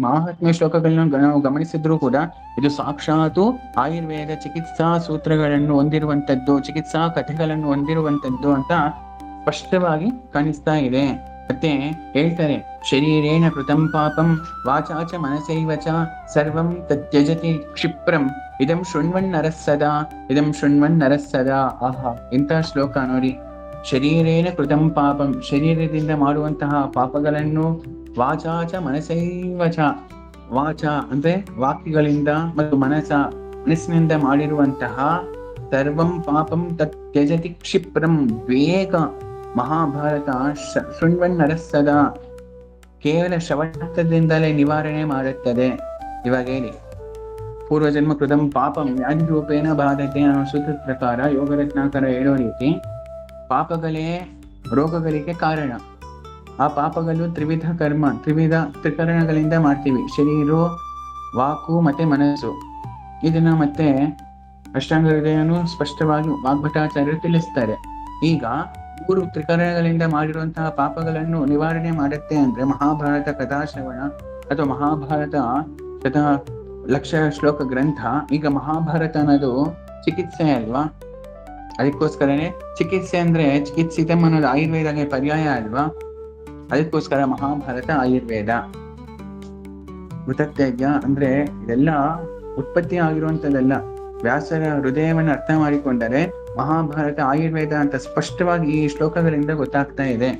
ಮಹಾತ್ಮೆ ಶ್ಲೋಕಗಳನ್ನ ನಾವು ಗಮನಿಸಿದ್ರು ಕೂಡ ಇದು ಸಾಕ್ಷಾತ್ ಆಯುರ್ವೇದ ಚಿಕಿತ್ಸಾ ಸೂತ್ರಗಳನ್ನು ಹೊಂದಿರುವಂತದ್ದು, ಚಿಕಿತ್ಸಾ ಕಥೆಗಳನ್ನು ಹೊಂದಿರುವಂತದ್ದು ಅಂತ ಸ್ಪಷ್ಟವಾಗಿ ಕಾಣಿಸ್ತಾ ಇದೆ. ಮತ್ತೆ ಹೇಳ್ತಾರೆ, ಶರೀರೇಣ ಕೃತಂ ಪಾಪಂ ವಾಚಾಚ ಮನಸೈವ ಚ ಸರ್ವಂ ತತ್ಯಜತಿ ಕ್ಷಿಪ್ರಂ ಇದಂ ಶೃಣ್ವನ್ ನರಸ್ಸದಾ, ಇದಂ ಶೃಣ್ವನ್ ನರಸ್ಸದಾ. ಆಹಾ, ಇಂಥ ಶ್ಲೋಕ ನೋಡಿ. ಶರೀರೇಣ ಕೃತಂ ಪಾಪಂ, ಶರೀರದಿಂದ ಮಾಡುವಂತಹ ಪಾಪಗಳನ್ನು, ವಾಚಾಚ ಮನಸೈವ ಚ, ವಾಚ ಅಂದ್ರೆ ವಾಕ್ಯಗಳಿಂದ ಮತ್ತು ಮನಸ್ಸಿನಿಂದ ಮಾಡಿರುವಂತಹ ಸರ್ವಂ ಪಾಪಂ ತತ್ ತ್ಯಜತಿ ಕ್ಷಿಪ್ರಂ, ಬೇಗ ಮಹಾಭಾರತ ಶೃಣ್ವನ್ ನರಸ್ಸದ, ಕೇವಲ ಶ್ರವಣದಿಂದಲೇ ನಿವಾರಣೆ ಮಾಡುತ್ತದೆ. ಇವಾಗ ಹೇಳಿ, ಪೂರ್ವಜನ್ಮ ಕೃತಂ ಪಾಪಂ ವ್ಯಾಧಿ ರೂಪೇಣ ಬಾಧತೆ ಅನ್ನೋ ಸೂತ್ರದ ಪ್ರಕಾರ ಯೋಗರತ್ನಾಕರ ಹೇಳೋ ರೀತಿ ಪಾಪಗಳೇ ರೋಗಗಳಿಗೆ ಕಾರಣ. ಆ ಪಾಪಗಳು ತ್ರಿವಿಧ ತ್ರಿಕರಣಗಳಿಂದ ಮಾಡ್ತೀವಿ, ಶರೀರ, ವಾಕು ಮತ್ತೆ ಮನಸ್ಸು. ಇದನ್ನ ಮತ್ತೆ ಅಷ್ಟಾಂಗ ಹೃದಯನು ಸ್ಪಷ್ಟವಾಗಿ ವಾಗ್ಭಟಾಚಾರ್ಯರು ತಿಳಿಸ್ತಾರೆ. ಈಗ 3 ತ್ರಿಕರಣಗಳಿಂದ ಮಾಡಿರುವಂತಹ ಪಾಪಗಳನ್ನು ನಿವಾರಣೆ ಮಾಡುತ್ತೆ ಅಂದ್ರೆ ಮಹಾಭಾರತ ಕಥಾಶ್ರವಣ ಅಥವಾ ಮಹಾಭಾರತ ಕಥಾ ಲಕ್ಷ ಶ್ಲೋಕ ಗ್ರಂಥ. ಈಗ ಮಹಾಭಾರತ ಅನ್ನೋದು ಚಿಕಿತ್ಸೆ ಅಲ್ವಾ, ಅದಕ್ಕೋಸ್ಕರನೇ ಚಿಕಿತ್ಸೆ ಅಂದ್ರೆ ಚಿಕಿತ್ಸಿತಂ ಅನ್ನೋದು ಆಯುರ್ವೇದಕ್ಕೆ ಪರ್ಯಾಯ ಅಲ್ವಾ, ಅದಕ್ಕೋಸ್ಕರ ಮಹಾಭಾರತ ಆಯುರ್ವೇದ. ಮೃತತ್ಯಜ್ಞ ಅಂದ್ರೆ ಇದೆಲ್ಲ ಉತ್ಪತ್ತಿ ಆಗಿರುವಂತದ್ದೆಲ್ಲ. ವ್ಯಾಸರ ಹೃದಯವನ್ನು ಅರ್ಥ ಮಾಡಿಕೊಂಡರೆ ಮಹಾಭಾರತ ಆಯುರ್ವೇದ ಅಂತ ಸ್ಪಷ್ಟವಾಗಿ ಈ ಶ್ಲೋಕಗಳಿಂದ ಗೊತ್ತಾಗ್ತಾ ಇದೆ.